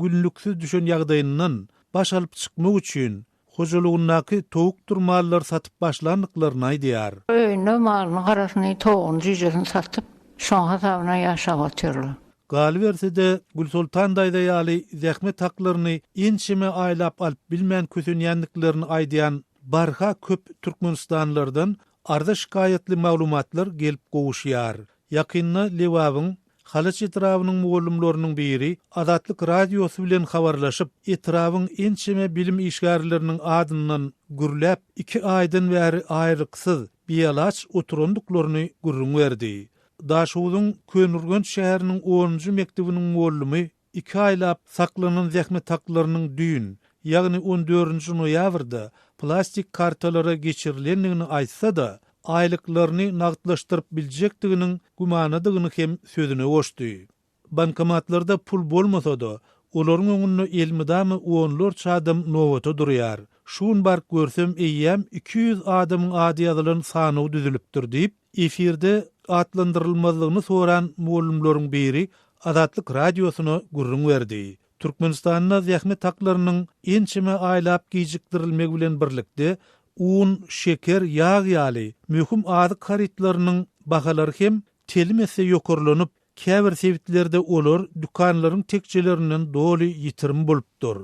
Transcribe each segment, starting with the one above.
günlüksiz düşen ýagdaýyndan baş alyp çykmak üçin hojalygynaky towuk durmalar satyp başlandyklaryny aýdýar. Öýünde malyny garasyny toğun jüjesini satyp şoňa tabyna ýaşap otyrlar. Galberside Gülsultan daýda ýaly zähmet haklaryny inçime aýlap alyp bilmän kösünýändiklerini aýdýan barha köp Türkmenistanlardan arda şikayetli maglumatlar gelip gowuşýar. Ýakynda Lewabyň Halaç etrawynyň mugallimlarynyň biri Azatlyk radiosu bilen habarlaşyp, etrawyň inçime bilim işgärleriniň adyndan gürläp 2 aýdan bäri aýrykysyz biýalaç oturandyklaryny gürrüň berdi. Daşuwdyň Könürgön şäheriniň 10-njy mektebiniň muallimi 2 aýlap saklanan zähmet haklarynyň düýün, ýagny 14-nji noýabrda plastik kartalara geçirilendigini aýtsa da, aýlyklaryny nagdlaşdyryp biljekdiginiň gumanadygyny hem sözüne goşdy. Bankomatlarda pul bolmasa da, olaryň öňünde elmidamy onlarça adam nowata durýar. Şuň bark görsem eýýäm 200 adamyň ady ýazylan sany düzülipdir diýip, efirde atlandyrylmazlygyny soran muallimlaryň biri Azatlyk radiosuna gurrun berdi. Türkmenistanda zähmet haklarynyň ençime aýlap gijikdirilmegi bilen birlikde un, şeker, yağ ýaly möhüm adyk haritlarynyň bahalary hem telimese ýokurlanyp, käbir sewitlerde olar dükanlaryň tekçelerinden doly ýitirim bolupdyr.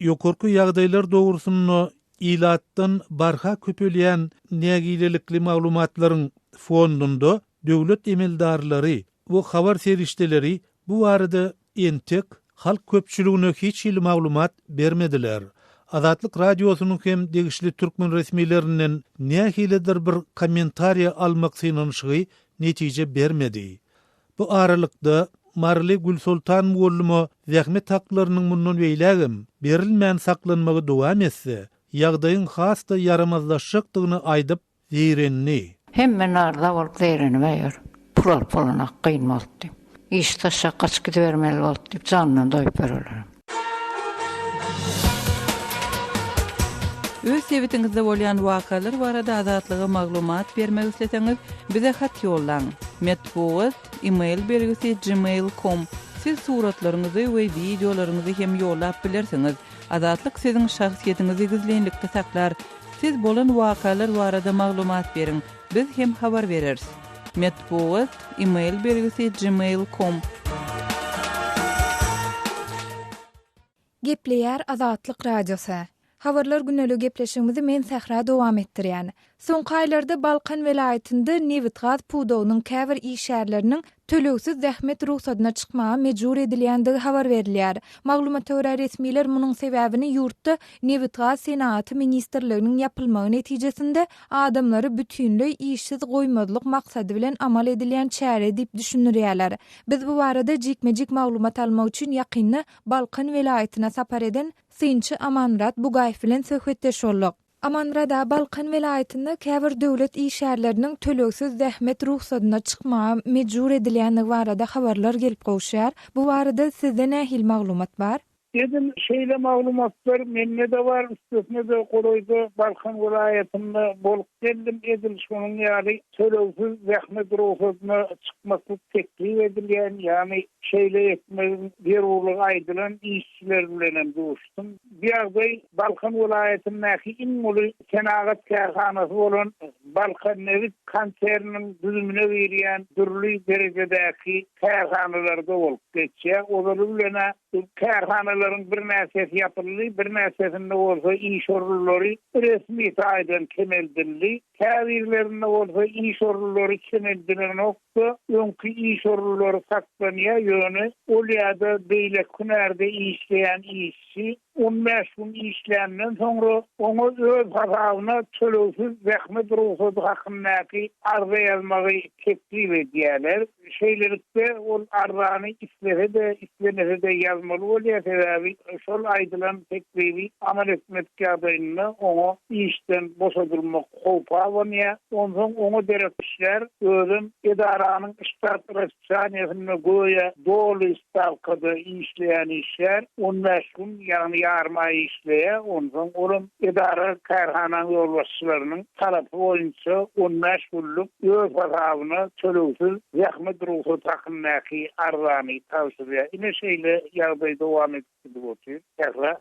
Ýokurky ýagdaýlar dogrusyny ilatdan barha köpelýän nägilelikli maglumatlaryň fondunda döwlet emeldarlary we habar serişdeleri bu barada entek halk köpçüligine hiç il maglumat bermediler. Azatlyk radiosynyň hem degişli türkmen resmiýetlerinden nähilidir bir kommentariýa almak synanyşy netije bermedi. Bu aralykda Marly Gülsultan muallimi zähmet haklarynyň mundan beýlegim berilmän saklanmagy dowam etse, ýagdaýyň hasda yaramazlaşykdygyny aýdyp ýerenni. Hemme narda bolup zereni beýer. Pulana kıymaldy. İşte şakaç gidivermeli oldu deyip canından doyup verirler. Öz sevitinizde bolýan wakalar barada azatlyga maglumat bermek isleseňiz bize hat ýollaň. Metbuat email belgisi gmail.com. Siz suratlaryňyzy we videolaryňyzy hem ýollap bilersiňiz. Azatlyk siziň şahsiýetiniňizi gizlenlikde saklar. Siz bolan wakalar barada maglumat beriň. Biz hem habar bereriz. Metbuat email belgisi gmail.com. Gepleýär Azatlyk radiosu. Habarlar günlük gepleşigimizi men Sahra dowam etdirýän. Soňky aýlarda Balkan welaýatynda Nevitgaz pudowynyň käbir işärleriniň töleksiz zähmet ruhsatyna çykmaga mejbur edilýändigi habar berilýär. Maglumat töre resmiler munyň sebäbini ýurtda Nevitgaz Senaty ministrliginiň ýapylmagy netijesinde adamlary bütünlüň işsiz goýmazlyk maksady bilen amal edilýän çäre diýip düşünýärler. Biz bu barada jikmejik maglumat almak üçin ýakynda Balkan welaýatyna sapar eden Synçy Amanrat Bugaýew bilen söhbetdeş boldyk. Amanrada Balkan welaýatynda käbir döwlet işärleriniň töleksiz zähmet ruhsatyna çykmaga mejbur edilýändigi barada habarlar gelip gowşýar. Bu barada sizde nähil maglumat bar? Dedim şeyle maglumatlar menne de var, üstüne de koydu. Balkan welaýatynda bolup geldim edilişiniň ýaly töleksiz zähmet ruhsatyna çykmasy teklip edilýän, ýani şeyle etmegin bir uğurluğu aýdylan işçiler bilen görüşdüm. Bir ýagdaý Balkan welaýatyndaky iňmuli senagat kärhanasy bolan Balkan Nevit konserniň düzümine berýän türlü derejedäki kärhanalarda bolup geçýär. Olar bilen kärhanalaryň bir näsesi ýapyldy, bir näsesinde bolsa iş orunlary resmi taýdan kemeldildi. Käbirlerinde bolsa iş orunlary kemeldilen nokta, öňkü iş orunlary saklanýar ýöne ol ýa-da beýlek günärde işleýän işçi 15 gün işlenden sonra onu öz hasabyna töleksiz zähmet ruhsaty hakyndaky arza ýazmagy teklip edýärler. Şeylerikde ol arzany islenese de ýazmaly bolýar sebäbi şol aýdylan teklibi amal etmek ýagdaýynda onu işden boşadylmak howpa bolýar. Ondan onu derekçiler özüm edaranyň ştat resmiýetine goýa doly stavkada işleýän işler 15 gün ýagny yarma işleye, ondan orum idara kärhana ýolbaşçylarynyň talapy boýunça on meşgulluk öz hesabına төлöwsiz zähmet ruhu takynnaky arzany tawsiýe. Ine şeýle ýagdaý dowam etdi bolýar. Ýa-da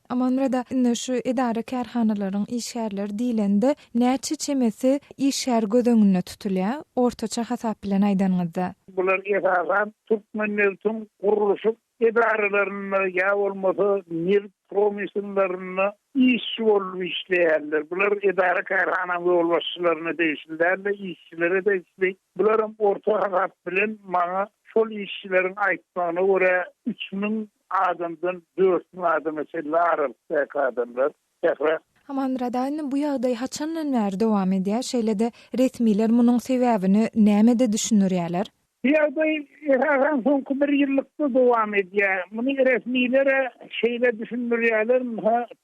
Amanrada indi şu idara kärhanalaryň işgärleri diýilende näçe çemesi işgär gödöňünde tutulýar, ortaça hasap bilen aýdanyňyzda. Bular esasan Türkmenleriň guruluşy idaralaryny ýa bolmasa neft komissionlaryny iş bolup işleýärler. Bular idara kärhana ýolbaşçylaryna değişilýär, işçilere değişilýär. Bularyň orta hasap bilen maňa şol işçilerin aýtmagyna görä 3000 adamdan 4000 adam meselelär adamlar. Amanrada indi bu ýagdaý haçandan bäri dowam edýär? Şeýle-de resmiler munyň sebäbini nämede düşünürýärler? Ýagdaý esasan soňky bir ýyllykda dowam edýär. Muny resmiler şeýle düşünürýärler,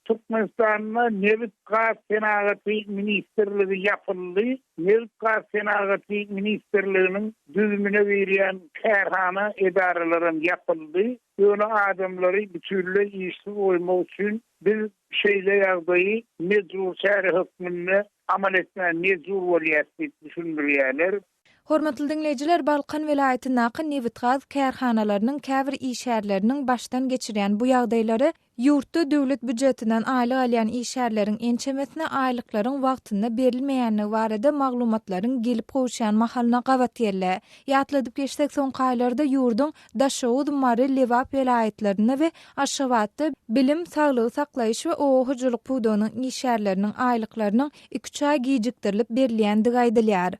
Türkmenistanyň Neft gaz senagaty ministrligi ýapyldy. Neft gaz senagaty ministrliginiň düzümine berýän kärhana edaralaryň ýapyldy. Ýöne adamlary bütünle işsiz bolmak üçin bir şeýle ýagdaýy mejbur şäher hökmüne amal etmän mejbur bolýar diýip düşünürýärler. Hormatly dinleyijiler, Balkan welaýatynyň neft gaz kärhanalarynyň käbir işgärleriniň başdan geçirýän bu ýagdaýlary ýurtda döwlet büdjetinden aýlyk alýan işgärleriň ençemesine aýlyklaryň wagtynda berilmeýänligi barada maglumatlaryň gelip gowşan mahalyna gabat ýerler. Ýatladyp geçsek soňky aýlarda ýurdun Daşowud, Mary, Lewap welaýatlaryna we Aşgabatda bilim, saglygy saklaýyş we owahyjylyk puwdowynyň işgärleriniň aýlyklarynyň 2 ay gijikdirilip berilýändigi aýdylýar.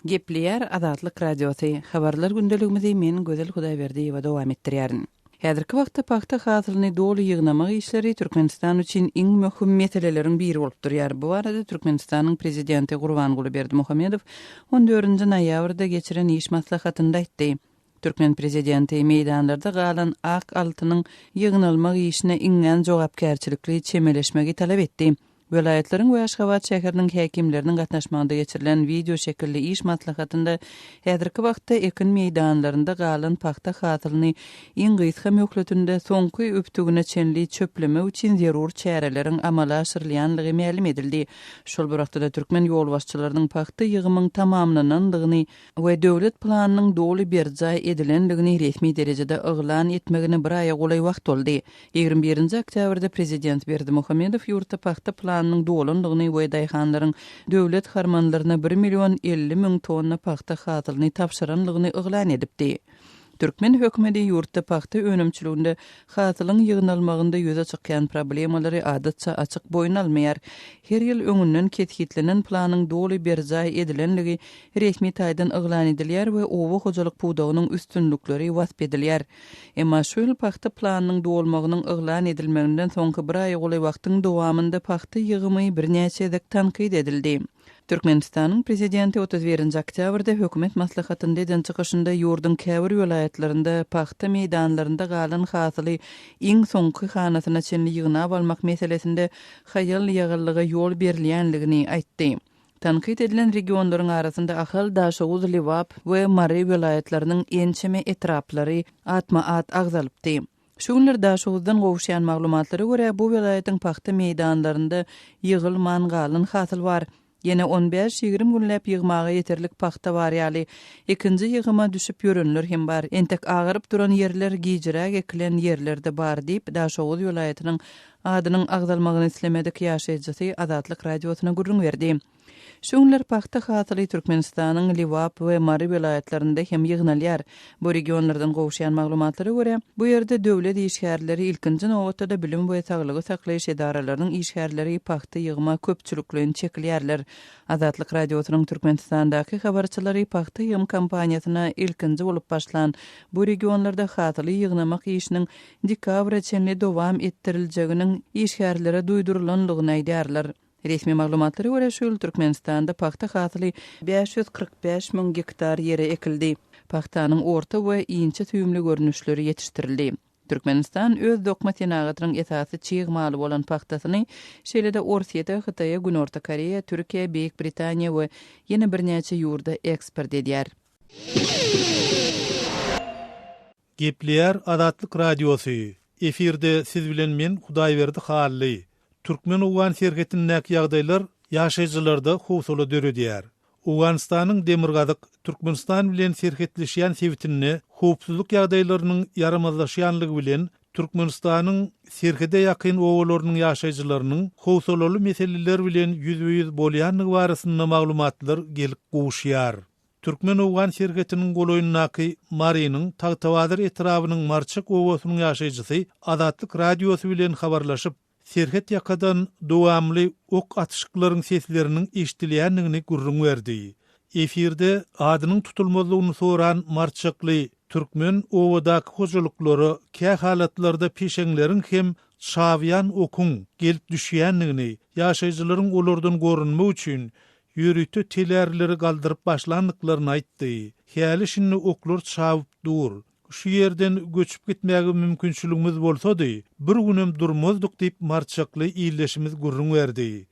Gepliyar Adatlyk Radiosy. Habarlar gündeligimizi men Gözel Hudaýberdiýewa dowam etdirýärin. Häzirki wagtda paxta hasylyny doly ýygnamak işleri Türkmenistan üçin iň möhüm meseleleriň biri bolup durýar. Bu arada Türkmenistanyň prezidenti Gurbanguly Berdimuhammedow 14-nji noýabrda geçiren iş maslahatynda aýtdy. Türkmen prezidenti meýdanlarda galan ak altynyň ýygnalmak işine iňňen jogapkärçilikli çemeleşmegi talap etdi. Welaýatlaryň we Aşgabat şäheriniň häkimleriniň gatnaşmagynda geçirilen video şekilli iş maslahatynda häzirki wagtda ekin meýdanlarynda galan paxta hasylyny iň gysga möhletinde soňky öpdügüne çenli çöpleme üçin zerur çäreleriň amala aşyrylýanlygy ma'lum edildi. Şol wagtda türkmen ýolbaşçylarynyň paxta ýygymyň tamamlanandygyny we döwlet planynyň doly berjay edilenligini resmi derejede yglan etmegine bir aýa golay wagt boldy. 21-nji oktýabrda prezident Berdimuhammedow ýurtda paxta planynyň dolandygyny we daýhanlaryň döwlet harmanlaryna 1 milyon 50 000 tonna paxta hasylyny tapşyranlygyny yglan edipdi. Türkmen hökümeti ýurtda paxta önümçiliginde hasylyň ýygnalmagynda ýüze çykýan problemalary adatça açyk boýun almaýar. Her ýyl öňünden ketgitlenen planyň doly berjay edilenligi resmi taýdan yglan edilýär we owa hojalyk puwdawynyň üstünlükleri wasp edilýär. Emma şu ýyl paxta planynyň dolmagynyň yglan edilmeginden soňky bir aý goly wagtyň dowamynda paxta ýygymy birnäçe edek tanqid edildi. Türkmenistanyň prezidenti 31-nji oktýabrda hökümet maslahatynda eden çykyşynda ýurdun käbir welaýatlarynda paxta meýdanlarynda galan hasyly iň soňky hanasyna çenli ýygnap almak meselesinde haýal ýagyllyga ýol berilýänligini aýtdy. Tanqid edilen regionlaryň arasynda Ahal, Daşowud, Lewap we Mary welaýatlarynyň ençeme etraplary atma-at agzalypdy. Şu günler Daşowuddan gowşan maglumatlary görä bu welaýatyň paxta meýdanlarynda ýygylman galan hasyl bar. Yine 15-20 günläp ýygmaga ýeterlik paxta bar ýaly. Ikinji ýygyma düşüp ýörünler hem bar. Entek agyryp duran ýerler gijiräk ekilen ýerlerde bar diýip Daşowud welaýatynyň adynyň agdalmagyny islemedik ýaşaýjysy Adatlyk Radiosyna gurrun berdi. Şu günler paxta hasyly Türkmenistanyň Lewap we Mary welaýatlarynda hem ýygnalýar. Bu regionlardan gowşan maglumatlary görä, bu ýerde döwlet işgärleri ilkinji nowatda bilim we saglygy saklaýyş edaralarynyň işgärleri paxta ýygma köpçüliklerini çekilýärler. Adatlyk Radiosynyň Türkmenistandaky habarçylary paxta ýygym kampaniýasyna ilkinji bolup başlan bu regionlarda hasyly ýygnamak işiniň dekabr çenli dowam ettiriljeginiň işgärlere duýdurulanlygyny aýdýarlar. Resmi maglumatlary görä şu Türkmenistanda paxta hasyly 545 000 hektar ýere ekildi. Paxtanyň orta we iňçe tüýümli görnüşleri ýetişdirildi. Türkmenistan öz dokma senagatynyň esasy çyýgmaly bolan paxtasyny şeýle-de Orsiýeta, Hytaýa, Günorta Koreýa, Türkiýe, Beýik Britaniýa we ýene birnäçe ýurda eksport edýär. Gepliyer Adatlyk Radiosu. Efirde siz bilen men Hudaýberdi Hally. Türkmen Uwan serhetindäki ýagdaýlar ýaşaýjylarda howsala döredýär. Uganistanyň Demirgazyk Türkmenistan bilen serhetleşýän sebitini howpsuzlyk ýagdaýlarynyň yaramazlaşýanlygy bilen Türkmenistanyň serhede ýakyn owalarynyň ýaşaýjylarynyň howsalaly meseleler bilen ýüz-ýüz bolýanlygy barasynda maglumatlar gelip gowuşýar. Türkmen Ugan serhetiniň goloýundaky Marynyň Tagtawadyr etrabynyň Marçyk owasynyň ýaşaýjysy Adatlyk Radiosu bilen habarlaşyp, serhet ýakadan dowamly ok atışyklaryň sesleriniň eşdilýänligini gurrun berdi. Efirde adynyň tutulmazyny soran Marçykly Türkmen owadaky hojalyklary kä halatlarda peşeňleriň hem şawyan okun gelip düşýänligini, ýaşaýjylaryň olardan gorunmak üçin ýürütü telerleri galdyryp başlandyklaryny aýtdy. Häli şinni oklar şawup dur. Şu yerden göçüp gitmäge mümkinçiligimiz bolsa-da, bir günem durmazdyk diýip Marçykly iýleşimiz gurrun berdi.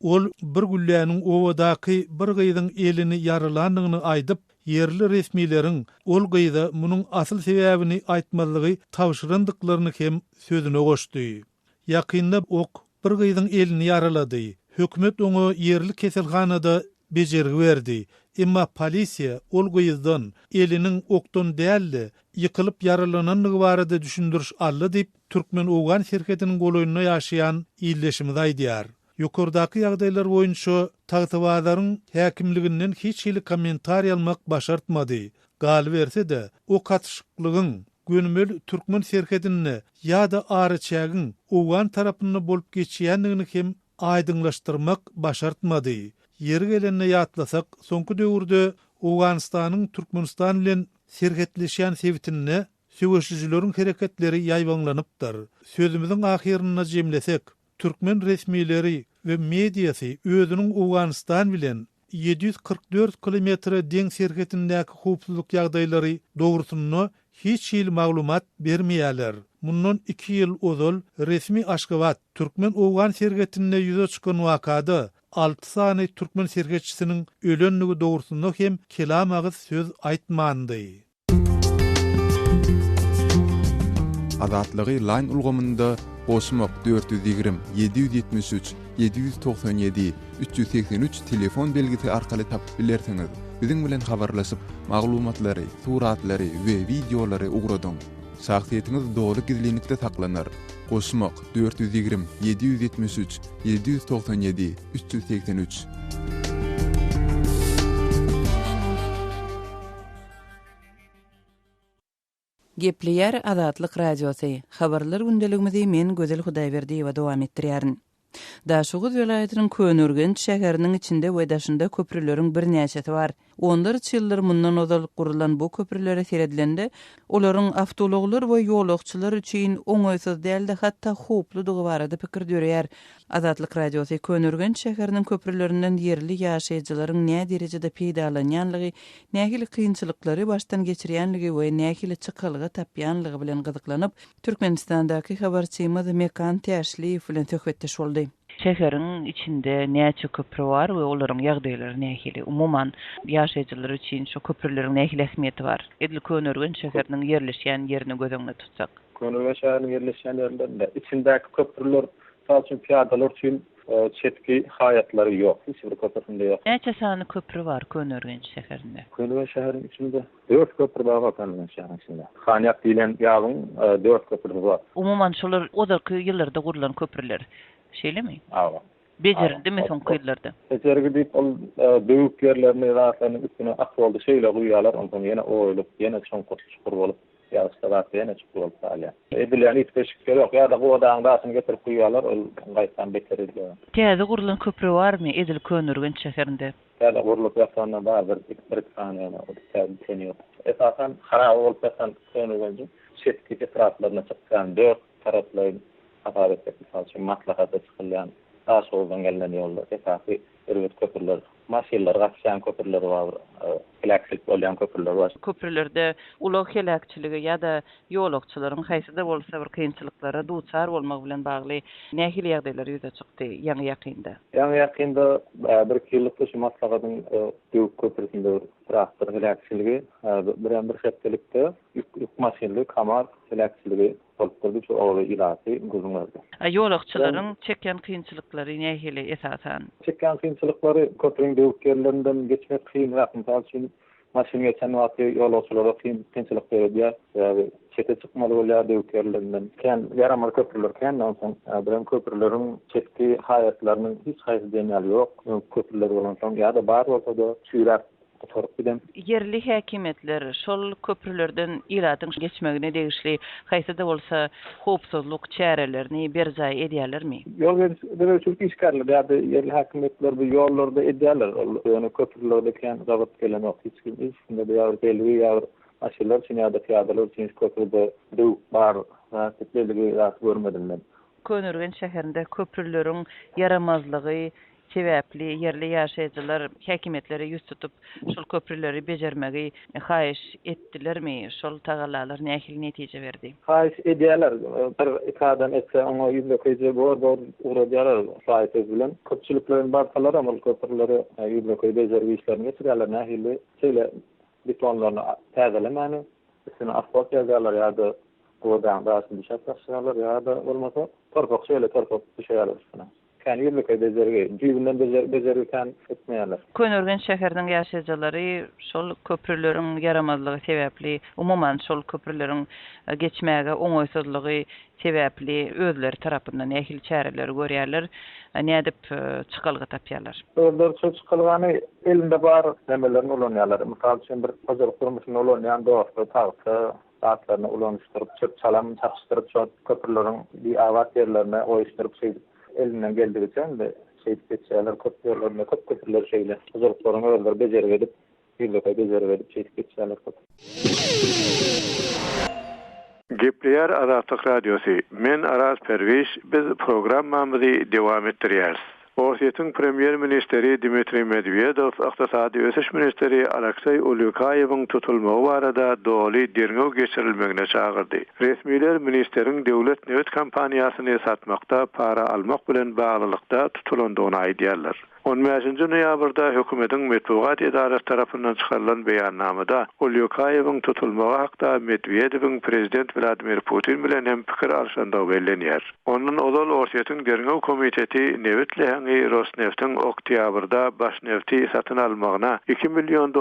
Ol bir gülläniň owadaky bir gyzyň elini yaralandygyny aýdyp, yerli resmiýleriň ol gyza munyň asyl sebäbini aýtmalygy tawşyrandyklaryny hem sözüne goşdy. Ýakynda ok bir gyzyň elini yaralady. Hökümet onu yerli keselhanada bejergi berdi. Emma polisiýa ol gyzdan eliniň okdan däldi, ýykylyp yaralananlygy barada düşündiriş aldy diýip Türkmen Ugan serhetiniň goloýunda ýaşaýan iýleşimiz aýdýar. Ýokurdaky ýagdaýlar boýunça Tagtawadyryň häkimliginden hiç hili kommentariýa almak başartmady. Gal berse-de o katışyklygyň gönümel Türkmen serhetini ýa-da arıçägiň Ugan tarapyna bolup geçýändigini hem aýdyňlaşdyrmak başartmady. Yer gelende ýatlasak, soňky döwürde Uganistanyň Türkmenistan bilen serhetleşýän sebitini söwüşçüleriň hereketleri ýaýbanlanypdyr. Sözümiziň ahyryna jemlesek, Türkmen resmiýleri we mediýasy özüniň Uganistan bilen 744 kilometre deň serhetindäki howpsuzlyk ýagdaýlary dogrusyny hiç ýyl maglumat bermeýärler. Mundan 2 ýyl ozal resmi Aşgabat Türkmen Ugan serhetinde ýüze çykan wakada 6 sany Türkmen serhetçisiniň ölenligi dogrusyny hem kelam agyz söz aýtmandy. Adatlygy line ulgamynda Osmak 420 773 797 383 telefon belgisi arkaly tapyp bilersiňiz. Biziň bilen habarlaşyp maglumatlary, suratlary we videolary ugradyň. Şahsiýetiniz dogry gizlilikde saklanır. Osmak 420 773 797 383. Gepliyer Adatlyk Radiosu. Habarlar gündeligimizi men Gözel Hudaýberdi we dowam etdirýärin. Daşuguz vilayatynyň Könürgen şäheriniň içinde we daşynda köprüleriň bir näçesi bar. Onlar çyllar mundan ozal gurulan bu köprülere seredilende olaryň awtologlar we ýolakçylar üçin oňaýsız däldi, hatda howpludygy barada pikir dörýär. Adatlyk Radiosu Könürgen şäheriniň köprülerinden yerli ýaşaýjylaryň näme derejede peýdalanýanlygy, nähili kynçylyklary başdan geçirýänligi we nähili çykalyga tapýanlygy bilen gyzyklanyp, Türkmenistandaky habarçymyz Mekan Täşliýew bilen töhbetdeş boldy. Şäheriň içinde näçe köprü bar we olaryň ýagdaýlary nähili? Umuman ýaşaýjylar üçin şu köprülerin nähili ähmiýeti bar? Edil Könürgen şäheriniň yerleşýän ýerini gözeňde tutsak. Könürgen şäheriniň yerleşýän ýerlerinde içindäki köprüler saçyn piýadalar üçin çetki haýatlary ýok. Hiç bir köpründe ýok. Näçe sany köprü bar Könürgen şäherinde? Könürgen şäheriniň içinde 4 köprü bar Könürgen şäheriniň içinde. Hanýak diýilen ýagyň 4 köprü bar. Umuman şolar ozalky ýyllarda gurulan köprüler. Şeýlemi? Awa. Bejerildimi soňky ýyllarda? Bejergi diýip ol döwük ýerlerini rahatlaryň üstüne akboldy şeýle guýýarlar, ondan ýene oýulyp, ýene çonkur çukur bolup, ýa-da ýene çukur bolup alýar. Edil ýani hiç beşikler ýok, ýa-da gowadan daşyny getirip guýýarlar, ol gaýtan beterilýär. Täze gurulan köprü barmy Edil Könürgen şäherinde? Täze gurulyp ýatandan bar bir sany ýa-da o täze teniyor. Esasen harap bolup ýatan Könürgen çetki etraflaryna çykkan 4 taraply habaret etmişler, maslahat etmişler. Daş oldan gelen yollar, esasy irwet köprüler, maşinler gatşan köprüler bar. helakçylyk bolýan köprüler bar. Köprülerde ulaq helakçyligi ýa-da ýolakçylaryň haýsy-da bolsa bir kynçylyklara duçar bolmak bilen bagly nähili ýagdaýlar ýüze çykdy ýaňy ýakynda? Ýaňy ýakynda bir ýyllyk şu maslahatyň Döwük köprüsinde traktor helakçyligi bir şekilde yük maşinli kamar helakçyligi bolup durdy şu oly ilaty guzunlarda. Ýolakçylaryň çeken kynçylyklary nähili esasan? Çeken kynçylyklary köprüň döwük ýerlerinden geçmek kyn wagtynda üçin maşin geçen wagty ýolakçylara kynçylyk berýär. Çete çıkmalı bolýar döwük ýerlerinden. Kän ýaramar köprüler kän onsoň bilen köprüleriň çetki haýatlarynyň hiç haýsy denýäli ýok. Köprüler bolan soň ýa-da bar bolsa-da süýräp yerli häkimetler şol köprülerden iratyň geçmegine degişli haýsy-da bolsa howpsuzlyk çärelerini berjaý edýärlermi? Ýol berýärçilik işgärler ýa-da yerli häkimetler bu ýollarda edýärler. Ýöne köprülerde kän zawat gelen hiç kim işinde ýa-da belli ýa-da aşylar üçin ýa-da piýadalar üçin köprüde duw bar we tiplerligi ýa-da görmedimler. Könürgen şäherinde köprüleriň yaramazlygy sebäpli yerli ýaşaýjylar häkimetlere ýüz tutup şol köprüleri bejermegi haýyş etdilermi? Şol tagalalar nähili netije berdi? Haýyş edýärler. Bir ikadan etse oňa ýüzleki bor uradýarlar saýty bilen. Köpçüliklerin barsalar ama köprüleri ýüzleki bejergi işlerini geçirýärler. Nähili şeýle betonlaryny täzelemäni, üstüne asfalt ýazarlar ýa-da godan daşy şaşarlar ýa-da bolmasa torpak şeýle torpak düşýärler üstüne. Kän ýürlükde bezergi, düýünden bezergi kän etmeýärler. Könürgen şäheriniň ýaşaýjylary şol köprüleriň yaramazlygy sebäpli, umumyň şol köprüleriň geçmäge oňaýsızlygy sebäpli özleri tarapyndan nähili çäreler görýärler, nädip çykalgy tapýarlar. Özleri çykylgany elinde bar nemelerini ulanýarlar. Mysal üçin bir hazırlyk durmuşyny ulanýan dostlar taýsa saatlaryny ulanýyşdyryp, çöp çalam çakışdyryp, şol köprüleriň bir awat ýerlerine oýuşdyryp elinden geldiğinden de geçerler köprülerine köprüler şeyle hazırlıklarını öğrenler becerip edip birlikte becerip edip geçerler. Gepliyar Azatlyk Radiosu. Men Aras Perviş, biz programmamyzy dowam etdirýäris. Orsiýetiň premier ministeri Dmitri Medvedev, ykdysady ösüş ministeri Aleksey Ulyukayewiň tutulmagy barada doly derňew geçirilmegine çagyrdy. Resmiler ministeriň döwlet newet kampaniýasyny satmakda para almak bilen baglylykda tutulandygyny aýdýarlar. 15-nji noýabrda hökümetiň Medeniýet Edarasy tarapyndan çykarylan beýannamada Ulyukayewiň tutulmagy hakda Medvedewiň prezident Vladimir Putin bilen hem pikir alşandagy bellenýär. Onuň ozal Orsiýetiň derňew komiteti Newitleýäňi Rosneft'in oktýabrda baş nefti satyn almagyna $2 milyon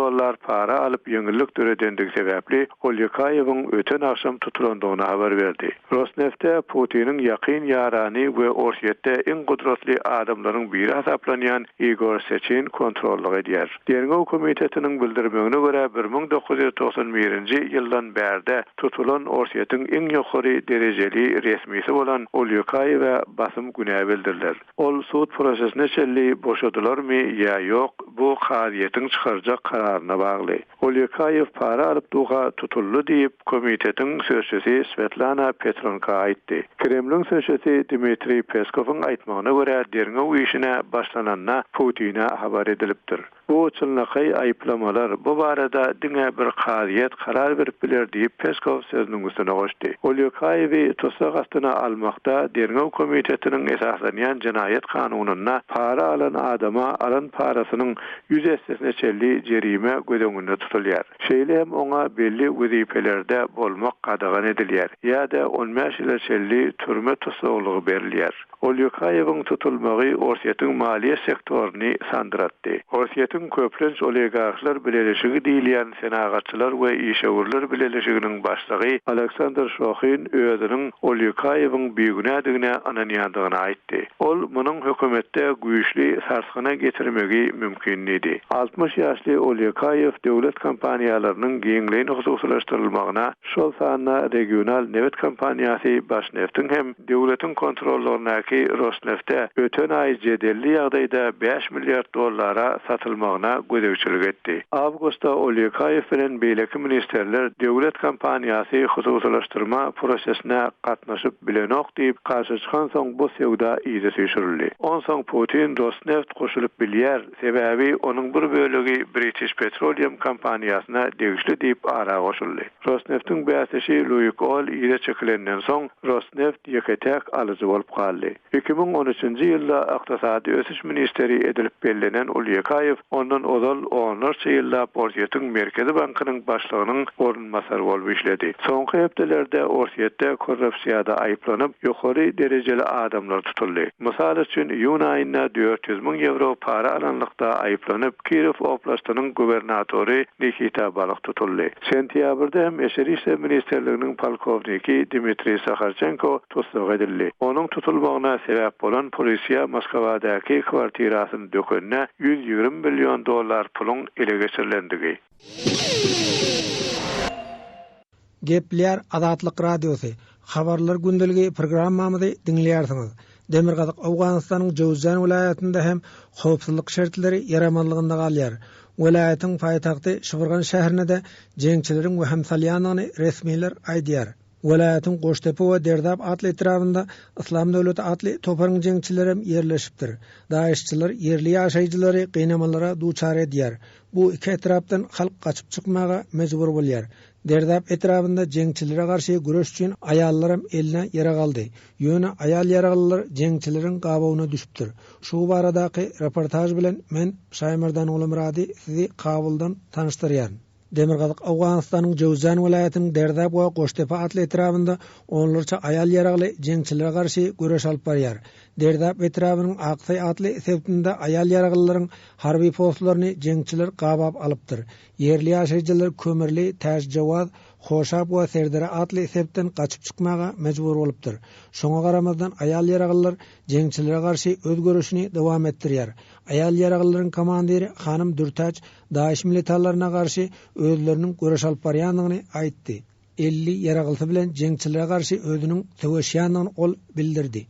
para alyp ýeňillik töredendigi sebäpli Ulyukayewiň öten akşam tutulandygyny habar berdi. Rosneft'te Putiniň ýakyn ýarany we Orsiýetde iň gudratly adamlaryň biri hasaplanýan Igor Sechin kontrollyk edýär. Derňew komitetiniň bildirmegine görä 1991-nji ýyldan bärde tutulan Orsiýetiň iň ýokary derejeli resmisi bolan Ulyukayew basym günä bildirdiler. Ol sud prosesine çelli boşadylarmy ýa ýok, bu haýatyň çykarjak kararyna bagly. Ulyukayew para alyp duga tutuldy diýip komitetiň sözçüsi Svetlana Petronka aýtdy. Kremliň sözçüsi Dmitri Peskowyň aýtmagyna görä derňew işine başlananna Putin'e haber edilipdir. Bu uçulnakay ayıplamalar bu barada diňe bir qadiyet karar verip biler diýip Peskov sözüniň üstüne goşdy. Ulyukayewi tutsak astyna almakda derňew komitetiniň esaslanýan jinayet kanunyna para alan adama alan parasynyň 100 hissesine çelli jerime gödeňinde tutulýar. Şeýle hem oňa belli wezipelerde bolmak qadagan edilýär. Ýa-da 15 ýyl çelli türme tutsaklygy berilýär. Ulyukayewiň tutulmagy Orsiýetiň maliýe sektoruny sandyratdy. Orsiýetiň köplenç oligarklar bileşigi diýilýän senagatçylar we işäwürler bileşiginiň başlygy Aleksandr Shokhin özüniň Ulyukayewiň beýgünädigine ananýandygyny aýtdy. Ol munyň hökümetde güýçli sarsgyna getirmegi mümkin idi. 60 ýaşly Ulyukayew döwlet kampaniýalarynyň giňleýini hususlaşdyrylmagyna, şol sanyna regional newet kampaniýasy baş neftiň hem döwletiň kontrollaryna Rosneft'te öten ay jedelli ýagdaýda $5 milyar satylmagy tutulmagyna gödekçilik etdi. Awgustda Olyakayew bilen beýleki ministerler döwlet kampaniýasy hususlaşdyrma prosesine gatnaşyp bilenok diýip karşı çykan soň bu sewda iýde süýşürildi. Onsoň Putin Rosneft goşulyp bilýär, sebäbi onuň bir bölegi British Petroleum kompaniýasyna degişli diýip ara goşuldy. Rosneft'in bäsişi Luik Ol iýde çekilenden soň Rosneft ýeketek alyjy bolup galdy. 2013-nji ýylda ykdysady ösüş ministeri edilip bellenen Olyakayew ondan ozal 10 ýylda Orsiýetiň Merkezi bankynyň başlygynyň orunmasary bolup işledi. Soňky hepdelerde Orsiýetde korrupsiýada aýplanyp ýokary derejeli adamlar tutuldy. Mysal üçin ýun aýynda 400.000 euro para alanlykda aýplanyp Kirew oblastynyň gubernatory Nikita Balyk tutuldy. Sentýabrda hem Eşeri işler ministerliginiň polkowniki Dmitri Sakharchenko tutsak edildi. Onuň tutulmagyna sebäp bolan polisiýa Moskwadaky kwartirasyny dökenne $120 milyon pulun ele geçirilendigi. Gepler Adatlyk Radiosu habarlar gündeligi programmamyzy dinleýärsiňiz. Demirgazyk Awganystanyň Jowzjan vilayatynda hem howpsuzlyk şertleri ýaramanlygynda galýar. Vilayatyň paýtagty Şybrgan şäherinde de jeňçileriň we hemsalýanyny resmiler aýdýar. Vilayatyň Goştepe we Derdap atly etrafynda Islam döwleti atly toparyň jeňçileri ýerleşipdir. Daişçiler ýerli ýaşaýjylary gynamalara duçar edýär. Bu iki etrapdan halk kaçıp çykmaga mejbur bolýar. Derdap etrafynda jeňçilere garşy güreş üçin aýallaram eline ýere galdy. Ýöne aýal ýaragylar jeňçileriň gabawyna düşüpdir. Şu baradaky reportaj bilen men Şaýmardan Ulumrady sizi Kabuldan tanıştyrýan. Demirgazyk Awganystanyň Jowzjan vilayatynyň Derdap we Goştepe atly etrafynda onlarça aýal ýaragly jeňçilere garşy güreş alyp barýar. Derdap etrafynyň Aqsay atly septinde aýal ýaraglylaryň harby postlaryny jeňçiler gabap alypdyr. Ýerli ýaşaýjylar kömürli, täş-jawaz, Hoşap we Serdara atly sepden gaçyp çykmaga mejbur bolupdyr. Şoňa garamazdan aýal ýaraglylar jeňçilere garşy öz görüşini dowam etdirýär. Aýal ýaraglylaryň komandiri Hanym Dürtaç Daesh militarylaryna garşy özleriniň görüş alyp barýandygyny aýtdy. 50 ýaragly bilen jeňçilere garşy özüniň töweşýändigini ol bildirdi.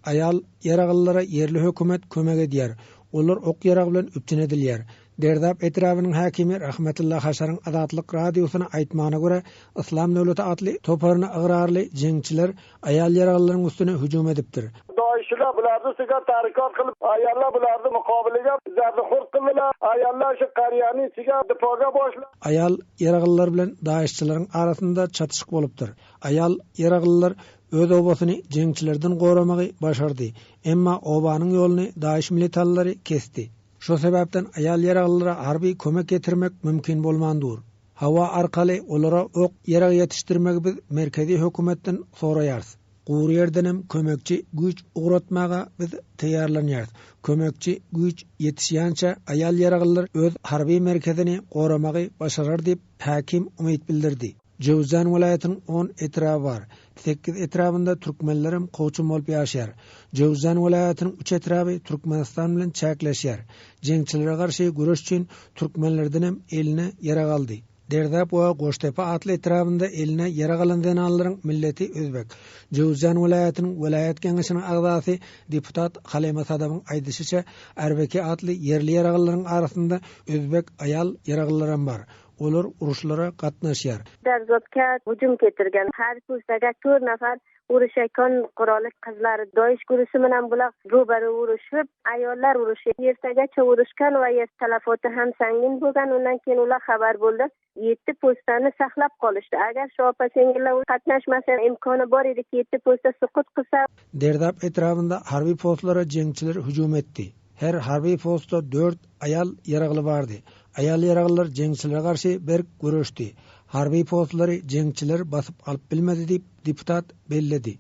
Ayal yaragıllara yerli hökümet kömek edýär. Olar ok yarag bilen üptin edilýär. Derdap etrawynyň hakimi Rahmetullah Haşaryň Adatlyk radiosyna aýtmagyna görä, Islam döwleti atly toparyny agrarly jeňçiler ayal yaraglaryň üstüne hüjum edipdir. Daişler bulardy siga tarikat kılıp ayallar bulardy mukabilega zardy hurt kıldylar. Ayallar şu qarýany siga dipoga başladı. Ayal yaraglylar bilen daişçilerin arasynda çatışyk bolupdyr. Ayal yaraglylar öz obasyny jeňçilerden goramagy başardy. Emma obanyň ýoluny Daesh militarlary kesdi. Şu sebäpden aýal ýaraglylara harby kömek getirmek mümkin bolmandyr. Hawa arkaly olara ok ýarag ýetişdirmek biz merkezi hökümetden soraýarys. Guur ýerdenem kömekçi güç uğratmaga biz taýýarlanýarys. Kömekçi güç ýetişýänçe aýal ýaraglylar öz harby merkezini goramagy başarar diýip hakim umyt bildirdi. Jowzjan vilayatynyň 10 etrafy bar. 8 etrafynda türkmenlerim goçum bolup ýaşaýar. Jowzjan vilayatynyň 3 etrafy Türkmenistan bilen çäkleşýär. Jeňçilere garşy güreş üçin türkmenlerden hem eline ýara galdy. Derdap we Goştepe atly etrafynda eline ýara galan zanalaryň milleti özbek. Jowzjan vilayatynyň vilayat keňeşiniň agzasy deputat Halima Sadamyň aýdysynça Erbeki atly ýerli ýaraglylaryň arasynda özbek aýal ýaraglylaram bar. Olar uruşlara gatnaşýar. Derzotga hüjum getirgen her kursaga 4 nafar uruşakan qurolli qizlar Daesh guruhi bilen bular ro'bara uruşup, ayollar urushi ertagacha uruşgan va yer talafoti ham sangin bo'lgan. Undan keyin ular xabar bo'ldi. 7 postani saqlab qolishdi. Agar şu opa-singillar qatnaşmasa imkoni bor edi ki 7 posta suqut qilsa. Derdap etrafynda harby postlara jeňçiler hüjum etdi. Her harby postda 4 ayal yaragly bardy. Ayal yaraglylar jeňçilere garşy bir görüşdi. Harby postlary jeňçiler basyp alyp bilmedi diýip deputat belledi.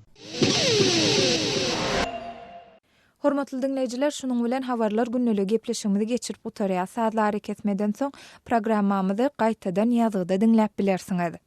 Hormatly dinleyijiler, şunuň bilen habarlar günneligi gepleşigimizi geçirip utarýar. Saatlar ketmeden soň programmamyzy gaýtadan ýazgyda dinläp bilersiňiz.